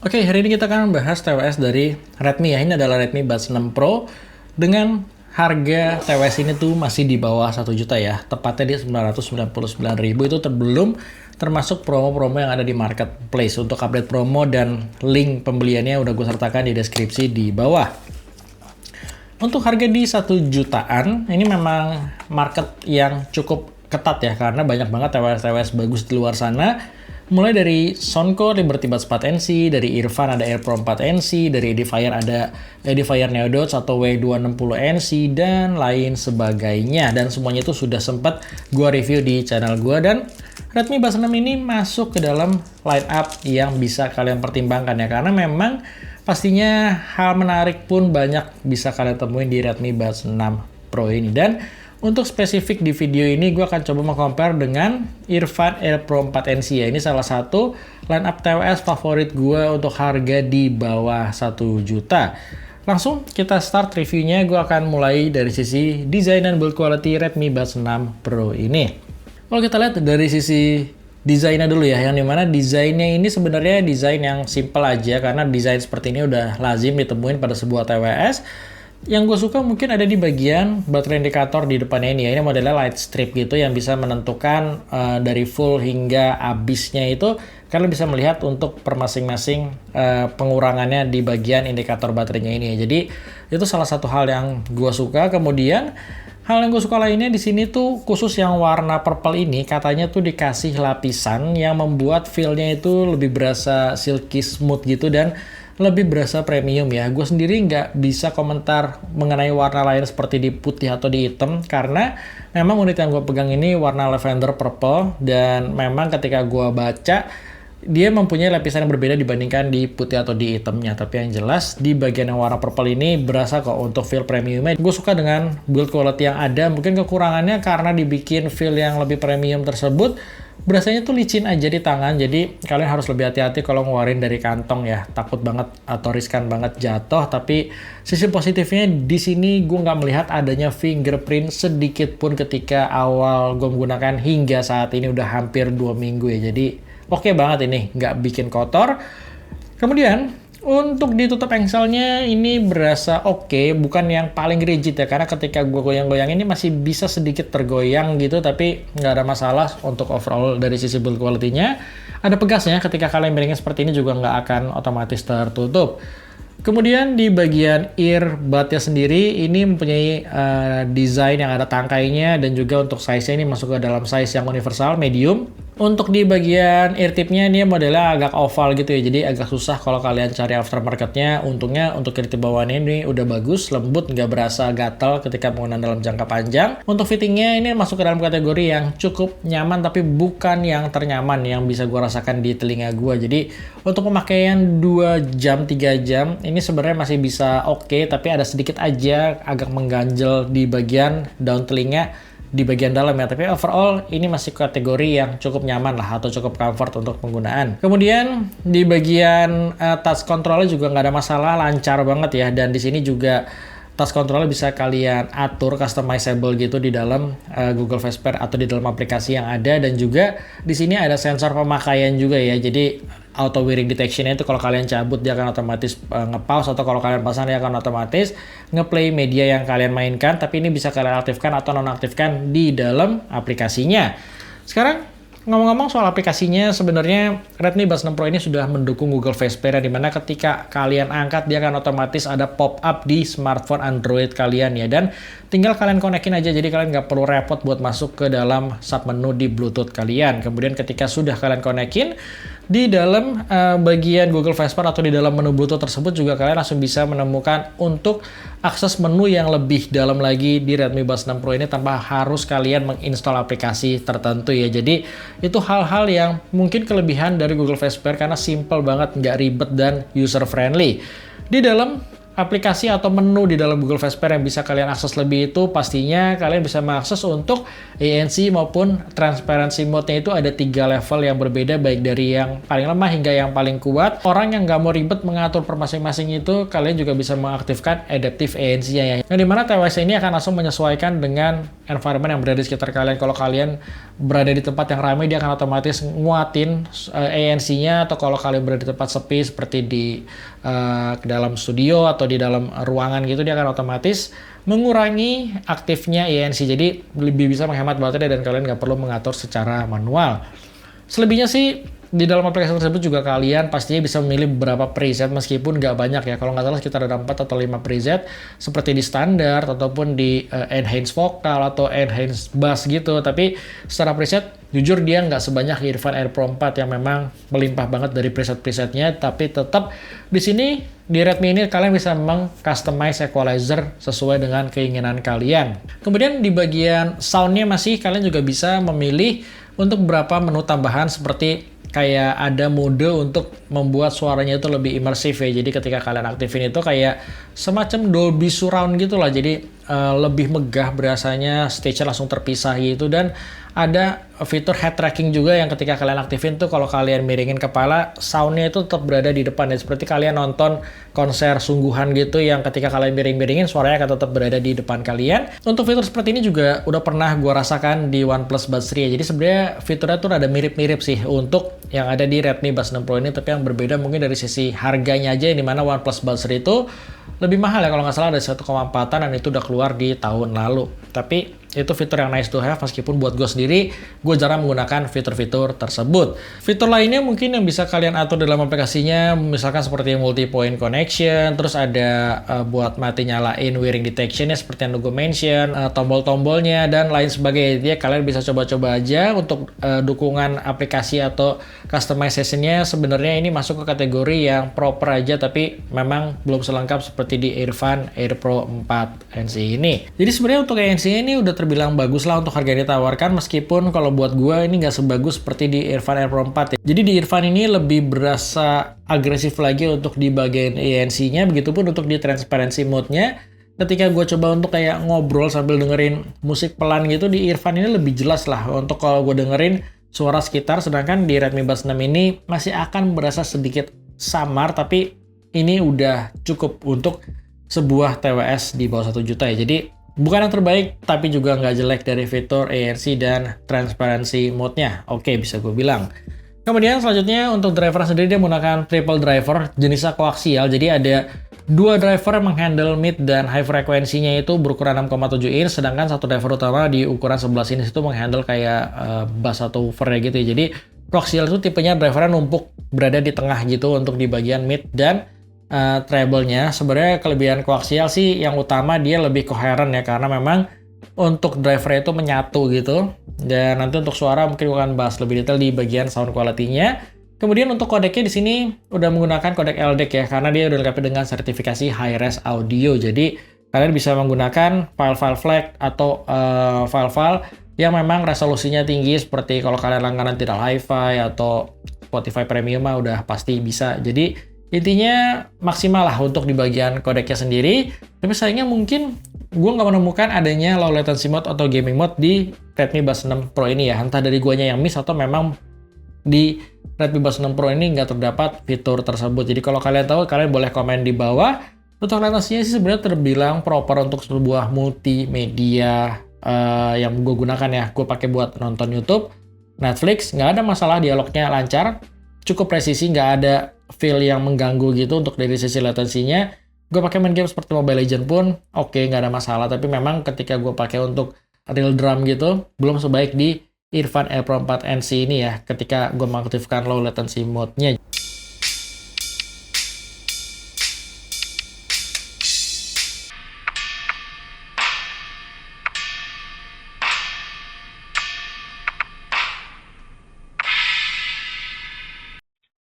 Oke, hari ini kita akan bahas TWS dari Redmi ya. Ini adalah Redmi Buds 6 Pro dengan harga TWS ini tuh masih di bawah 1 juta ya. Tepatnya di 999.000 itu belum termasuk promo-promo yang ada di marketplace. Untuk update promo dan link pembeliannya udah gue sertakan di deskripsi di bawah. Untuk harga di 1 jutaan, ini memang market yang cukup ketat ya, karena banyak banget TWS-TWS bagus di luar sana. Mulai dari Soundcore Liberty Buds 4NC, dari Irfan ada AirPro 4NC, dari Edifier ada Edifier Neodots atau W260NC, dan lain sebagainya. Dan semuanya itu sudah sempat gua review di channel gua, dan Redmi Buds 6 ini masuk ke dalam line up yang bisa kalian pertimbangkan ya, karena memang pastinya hal menarik pun banyak bisa kalian temuin di Redmi Buds 6 Pro ini. Dan untuk spesifik di video ini, gue akan coba meng-compare dengan Irfan AirPro 4NC ya. Ini salah satu line up TWS favorit gue untuk harga di bawah 1 juta. Langsung kita start reviewnya. Gue akan mulai dari sisi desain dan build quality Redmi Buds 6 Pro ini. Kalau kita lihat dari sisi desainnya dulu ya, yang dimana desainnya ini sebenarnya desain yang simple aja, karena desain seperti ini udah lazim ditemuin pada sebuah TWS. Yang gue suka mungkin ada di bagian baterai indikator di depannya ini ya. Ini modelnya light strip gitu yang bisa menentukan dari full hingga habisnya itu kalian bisa melihat untuk per masing-masing pengurangannya di bagian indikator baterainya ini ya. Jadi itu salah satu hal yang gue suka. Kemudian hal yang gue suka lainnya di sini tuh khusus yang warna purple ini katanya tuh dikasih lapisan yang membuat feel-nya itu lebih berasa silky smooth gitu dan lebih berasa premium ya. Gue sendiri nggak bisa komentar mengenai warna lain seperti di putih atau di hitam, karena memang unit yang gue pegang ini warna lavender purple, dan memang ketika gue baca dia mempunyai lapisan yang berbeda dibandingkan di putih atau di hitamnya. Tapi yang jelas di bagian yang warna purple ini berasa kok untuk feel premiumnya. Gue suka dengan build quality yang ada. Mungkin kekurangannya karena dibikin feel yang lebih premium tersebut berasanya tuh licin aja di tangan, jadi kalian harus lebih hati-hati kalau ngeluarin dari kantong ya, takut banget atau riskan banget jatuh. Tapi sisi positifnya di sini gue nggak melihat adanya fingerprint sedikit pun ketika awal gue menggunakan hingga saat ini udah hampir 2 minggu ya, jadi oke banget ini, nggak bikin kotor. Kemudian untuk ditutup engselnya ini berasa oke, bukan yang paling rigid ya, karena ketika gue goyang-goyang ini masih bisa sedikit tergoyang gitu, tapi nggak ada masalah. Untuk overall dari sisi build quality-nya ada pegasnya, ketika kalian miringin seperti ini juga nggak akan otomatis tertutup. Kemudian di bagian earbud-nya sendiri ini mempunyai desain yang ada tangkainya, dan juga untuk size-nya ini masuk ke dalam size yang universal medium. Untuk di bagian ear tip-nya ini modelnya agak oval gitu ya, jadi agak susah kalau kalian cari aftermarket-nya. Untungnya untuk ear tip bawahnya ini udah bagus, lembut, nggak berasa gatal ketika penggunaan dalam jangka panjang. Untuk fittingnya ini masuk ke dalam kategori yang cukup nyaman, tapi bukan yang ternyaman yang bisa gue rasakan di telinga gue. Jadi untuk pemakaian 2 jam, 3 jam, ini sebenarnya masih bisa oke, tapi ada sedikit aja agak mengganjel di bagian daun telinga di bagian dalam ya. Tapi overall ini masih kategori yang cukup nyaman lah, atau cukup comfort untuk penggunaan. Kemudian di bagian touch control juga nggak ada masalah, lancar banget ya. Dan di sini juga touch control bisa kalian atur customizable gitu di dalam Google Face Pair atau di dalam aplikasi yang ada. Dan juga di sini ada sensor pemakaian juga ya, jadi auto wearing detection-nya itu kalau kalian cabut dia akan otomatis nge-pause, atau kalau kalian pasang dia akan otomatis nge-play media yang kalian mainkan. Tapi ini bisa kalian aktifkan atau nonaktifkan di dalam aplikasinya. Sekarang ngomong-ngomong soal aplikasinya, sebenarnya Redmi Buds 6 Pro ini sudah mendukung Google Face Pair, di mana ketika kalian angkat dia akan otomatis ada pop-up di smartphone Android kalian ya, dan tinggal kalian konekin aja, jadi kalian nggak perlu repot buat masuk ke dalam submenu di Bluetooth kalian. Kemudian ketika sudah kalian konekin, di dalam bagian Google Face Pair atau di dalam menu Bluetooth tersebut juga kalian langsung bisa menemukan untuk akses menu yang lebih dalam lagi di Redmi Buds 6 Pro ini tanpa harus kalian menginstal aplikasi tertentu ya. Jadi itu hal-hal yang mungkin kelebihan dari Google Face Pair, karena simple banget, nggak ribet dan user friendly. Di dalam aplikasi atau menu di dalam Google Vesper yang bisa kalian akses lebih itu pastinya kalian bisa mengakses untuk ANC maupun transparency mode-nya itu ada 3 level yang berbeda baik dari yang paling lemah hingga yang paling kuat. Orang yang nggak mau ribet mengatur per masing-masing itu kalian juga bisa mengaktifkan adaptive ANC-nya ya. Yang dimana TWS ini akan langsung menyesuaikan dengan environment yang berada di sekitar kalian. Kalau kalian berada di tempat yang ramai dia akan otomatis nguatin ANC-nya, atau kalau kalian berada di tempat sepi seperti di dalam studio atau di dalam ruangan gitu dia akan otomatis mengurangi aktifnya ANC. Jadi lebih bisa menghemat baterai dan kalian nggak perlu mengatur secara manual. Selebihnya sih di dalam aplikasi tersebut juga kalian pastinya bisa memilih beberapa preset meskipun nggak banyak ya. Kalau nggak salah sekitar ada 4 atau 5 preset seperti di standar ataupun di enhance vokal atau enhance bass gitu. Tapi secara preset jujur dia nggak sebanyak Earphone Air Pro 4 yang memang melimpah banget dari preset-presetnya. Tapi tetap di sini di Redmi ini kalian bisa memang customize equalizer sesuai dengan keinginan kalian. Kemudian di bagian soundnya masih kalian juga bisa memilih untuk beberapa menu tambahan seperti kayak ada mode untuk membuat suaranya itu lebih imersif ya. Jadi ketika kalian aktifin itu kayak semacam Dolby Surround gitu lah. Jadi lebih megah berasanya, stage-nya langsung terpisah gitu. Dan ada fitur head tracking juga yang ketika kalian aktifin tuh kalau kalian miringin kepala, soundnya itu tetap berada di depan ya. Seperti kalian nonton konser sungguhan gitu yang ketika kalian miring-miringin suaranya akan tetap berada di depan kalian. Untuk fitur seperti ini juga udah pernah gue rasakan di OnePlus Buds 3 ya. Jadi sebenarnya fiturnya tuh ada mirip-mirip sih untuk yang ada di Redmi Buds 6 Pro ini, tapi yang berbeda mungkin dari sisi harganya aja, yang dimana OnePlus Buds 3 itu lebih mahal ya, kalau nggak salah ada 1,4an dan itu udah keluar di tahun lalu. Tapi itu fitur yang nice to have, meskipun buat gue sendiri, gue jarang menggunakan fitur-fitur tersebut. Fitur lainnya mungkin yang bisa kalian atur dalam aplikasinya, misalkan seperti multi-point connection, terus ada buat mati nyalain wiring detection-nya seperti yang gue mention, tombol-tombolnya, dan lain sebagainya. Jadi kalian bisa coba-coba aja untuk dukungan aplikasi atau customization-nya. Sebenarnya ini masuk ke kategori yang proper aja, tapi memang belum selengkap seperti di Earphone Air Pro 4 NC ini. Jadi sebenarnya untuk ANC ini udah terbilang bagus lah untuk harga yang ditawarkan, meskipun kalau buat gue ini nggak sebagus seperti di Earphone Air Pro 4 ya. Jadi di Earphone ini lebih berasa agresif lagi untuk di bagian ANC-nya, begitupun untuk di transparency mode-nya. Ketika gue coba untuk kayak ngobrol sambil dengerin musik pelan gitu, di Earphone ini lebih jelas lah untuk kalau gue dengerin suara sekitar, sedangkan di Redmi Buds 6 ini masih akan berasa sedikit samar, tapi ini udah cukup untuk sebuah TWS di bawah 1 juta ya. Jadi bukan yang terbaik, tapi juga nggak jelek dari fitur ANC dan transparency mode-nya. Oke, bisa gue bilang. Kemudian selanjutnya untuk driver sendiri dia menggunakan triple driver jenisnya koaksial. Jadi ada 2 driver yang menghandle mid dan high frekuensinya itu berukuran 6,7 inch, sedangkan satu driver utama di ukuran 11 inch itu menghandle kayak bass atau woofer gitu ya. Jadi koaksial itu tipenya drivernya numpuk berada di tengah gitu untuk di bagian mid dan treble-nya. Sebenarnya kelebihan koaksial sih yang utama dia lebih koheren ya, karena memang untuk driver itu menyatu gitu. Dan nanti untuk suara mungkin akan bahas lebih detail di bagian sound quality-nya. Kemudian untuk kodeknya di sini udah menggunakan kodek LDAC ya, karena dia udah dilengkapi dengan sertifikasi high-res audio. Jadi kalian bisa menggunakan file-file FLAC atau file-file yang memang resolusinya tinggi, seperti kalau kalian langganan tidak hi-fi atau Spotify Premium mah udah pasti bisa. Jadi intinya maksimal lah untuk di bagian kodeknya sendiri. Tapi sayangnya mungkin gue nggak menemukan adanya low latency mode atau gaming mode di Redmi Buds 6 Pro ini ya. Entah dari guanya yang miss atau memang di Redmi Buds 6 Pro ini nggak terdapat fitur tersebut. Jadi kalau kalian tahu, kalian boleh komen di bawah. Untuk latensinya sih sebenarnya terbilang proper untuk sebuah multimedia yang gue gunakan ya. Gue pakai buat nonton YouTube, Netflix, nggak ada masalah, dialognya lancar, cukup presisi, nggak ada feel yang mengganggu gitu. Untuk dari sisi latensinya, gue pakai main game seperti Mobile Legends pun oke, nggak ada masalah. Tapi memang ketika gue pakai untuk real drum gitu, belum sebaik di Earphone Air Pro 4 NC ini ya, ketika gue mengaktifkan low latency mode-nya.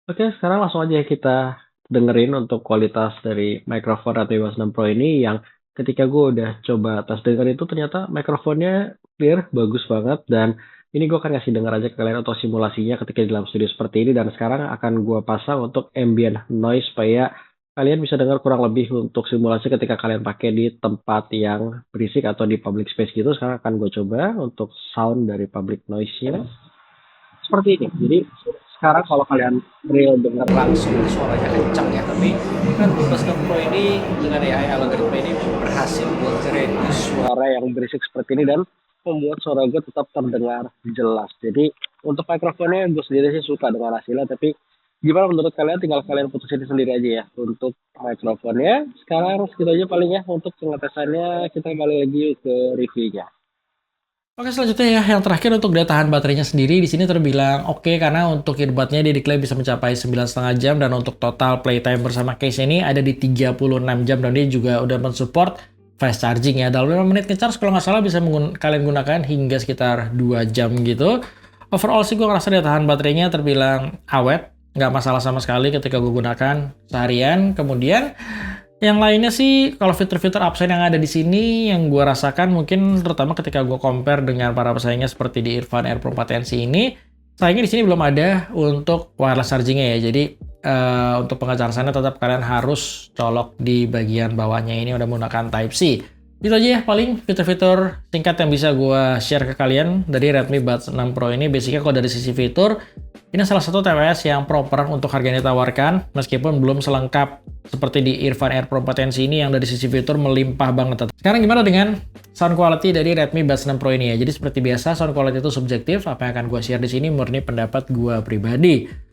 Oke, sekarang langsung aja kita dengerin untuk kualitas dari mikrofon Redmi Buds 6 Pro ini, yang ketika gue udah coba tes denger itu ternyata mikrofonnya clear, bagus banget. Dan ini gue akan kasih denger aja ke kalian untuk simulasinya ketika di dalam studio seperti ini. Dan sekarang akan gue pasang untuk ambient noise supaya kalian bisa dengar kurang lebih untuk simulasi ketika kalian pakai di tempat yang berisik atau di public space gitu. Sekarang akan gue coba untuk sound dari public noise-nya seperti ini. Jadi sekarang kalau kalian real dengar langsung suaranya kencang ya, tapi Redmi Buds 6 Pro ini dengan AI algoritma ini berhasil buat reduce suara yang berisik seperti ini dan membuat suara gue tetap terdengar jelas. Jadi untuk mikrofonnya gue sendiri sih suka dengan hasilnya, tapi gimana menurut kalian? Tinggal kalian putusin sendiri aja ya untuk mikrofonnya. Sekarang segitu aja paling ya untuk pengetesannya. Kita balik lagi ke reviewnya. Oke, selanjutnya ya, yang terakhir untuk daya tahan baterainya sendiri di sini terbilang oke karena untuk earbudnya dia diklaim bisa mencapai 9,5 jam dan untuk total playtime bersama case ini ada di 36 jam dan dia juga udah mensupport fast charging ya. Dalam 5 menit ngecharge kalau nggak salah bisa kalian gunakan hingga sekitar 2 jam gitu. Overall sih gue ngerasa daya tahan baterainya terbilang awet, nggak masalah sama sekali ketika gue gunakan seharian. Kemudian yang lainnya sih, kalau fitur-fitur upside yang ada di sini, yang gue rasakan mungkin terutama ketika gue compare dengan para pesaingnya seperti di Earphone Air Pro 4NC ini, sayangnya di sini belum ada untuk wireless charging-nya ya. Jadi untuk pengecasannya tetap kalian harus colok di bagian bawahnya ini udah menggunakan Type-C. Itu aja ya paling fitur-fitur singkat yang bisa gue share ke kalian dari Redmi Buds 6 Pro ini. Basicnya kalau dari sisi fitur, ini salah satu TWS yang proper untuk harga yang ditawarkan, meskipun belum selengkap seperti di Earphone Air Pro 4NC ini yang dari sisi fitur melimpah banget. Sekarang gimana dengan sound quality dari Redmi Buds 6 Pro ini ya? Jadi seperti biasa, sound quality itu subjektif. Apa yang akan gue share di sini murni pendapat gue pribadi.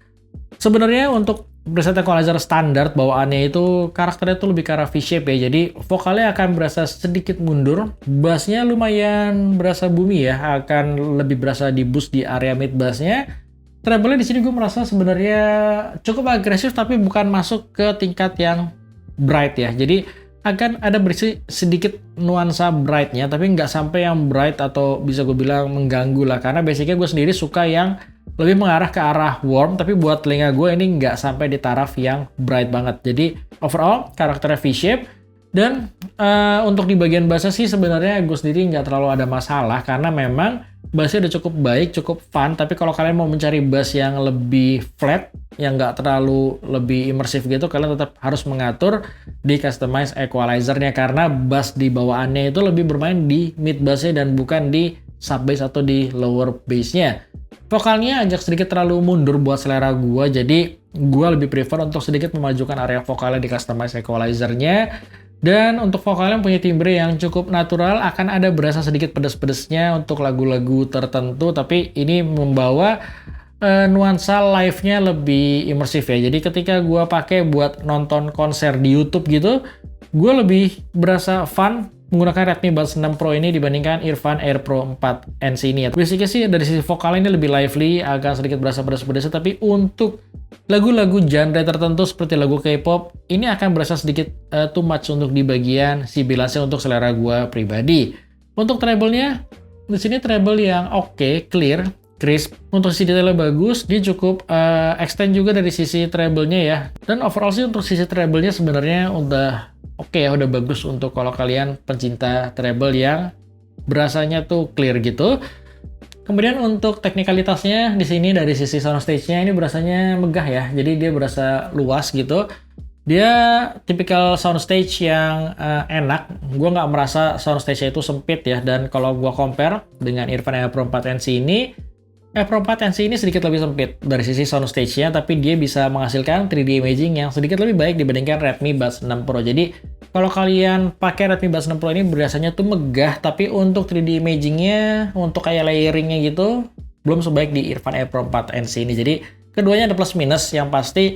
Sebenarnya untuk preset equalizer standar bawaannya itu karakternya itu lebih ke arah V-shape ya. Jadi vokalnya akan berasa sedikit mundur, bassnya lumayan berasa boomy ya, akan lebih berasa di boost di area mid bassnya. Treble-nya di sini gue merasa sebenarnya cukup agresif tapi bukan masuk ke tingkat yang bright ya. Jadi akan ada berisi sedikit nuansa brightnya tapi nggak sampai yang bright atau bisa gue bilang mengganggu lah. Karena basicnya gue sendiri suka yang lebih mengarah ke arah warm, tapi buat telinga gue ini nggak sampai di taraf yang bright banget. Jadi overall karakternya V-shape dan untuk di bagian bassnya sih sebenarnya gue sendiri nggak terlalu ada masalah karena memang bassnya udah cukup baik, cukup fun. Tapi kalau kalian mau mencari bass yang lebih flat, yang nggak terlalu lebih imersif gitu, kalian tetap harus mengatur di customize equalizernya karena bass di bawaannya itu lebih bermain di mid bassnya dan bukan di sub bass atau di lower bassnya. Vokalnya agak sedikit terlalu mundur buat selera gue, jadi gue lebih prefer untuk sedikit memajukan area vokalnya di customize equalizernya. Dan untuk vokalnya punya timbre yang cukup natural, akan ada berasa sedikit pedas-pedasnya untuk lagu-lagu tertentu, tapi ini membawa nuansa live-nya lebih imersif ya. Jadi ketika gue pakai buat nonton konser di YouTube gitu, gue lebih berasa fun menggunakan Redmi Buds 6 Pro ini dibandingkan Earphone Air Pro 4NC ini ya. Basicnya sih dari sisi vokal ini lebih lively, agak sedikit berasa pedas-pedasnya, tapi untuk lagu-lagu genre tertentu seperti lagu K-pop, ini akan berasa sedikit too much untuk di bagian si bilasnya untuk selera gue pribadi. Untuk treble-nya, di sini treble yang oke, clear, crisp. Untuk sisi detailnya bagus, dia cukup extend juga dari sisi treble-nya ya. Dan overall sih untuk sisi treble-nya sebenarnya udah oke ya, udah bagus untuk kalau kalian pencinta treble yang berasanya tuh clear gitu. Kemudian untuk teknikalitasnya di sini dari sisi soundstage-nya ini berasanya megah ya. Jadi dia berasa luas gitu. Dia tipikal soundstage yang enak. Gue nggak merasa soundstage-nya itu sempit ya. Dan kalau gue compare dengan Earphone Air Pro 4NC ini, Pro 4NC ini sedikit lebih sempit dari sisi soundstage-nya, tapi dia bisa menghasilkan 3D imaging yang sedikit lebih baik dibandingkan Redmi Buds 6 Pro. Jadi kalau kalian pakai Redmi Buds 6 Pro ini berasanya tuh megah, tapi untuk 3D imaging-nya, untuk kayak layering-nya gitu, belum sebaik di Earphone Air Pro 4NC ini. Jadi keduanya ada plus minus, yang pasti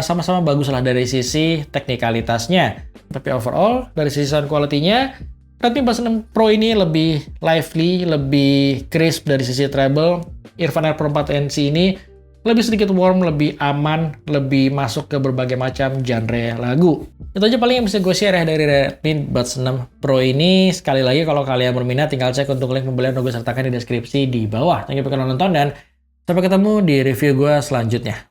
sama-sama bagus lah dari sisi teknikalitasnya. Tapi overall dari sisi sound quality-nya, Redmi Buds 6 Pro ini lebih lively, lebih crisp dari sisi treble. Earphone Air Pro 4NC ini lebih sedikit warm, lebih aman, lebih masuk ke berbagai macam genre lagu. Itu aja paling yang bisa gue share ya dari Redmi Buds 6 Pro ini. Sekali lagi kalau kalian berminat tinggal cek untuk link pembelian gue sertakan di deskripsi di bawah. Thank you for nonton dan sampai ketemu di review gue selanjutnya.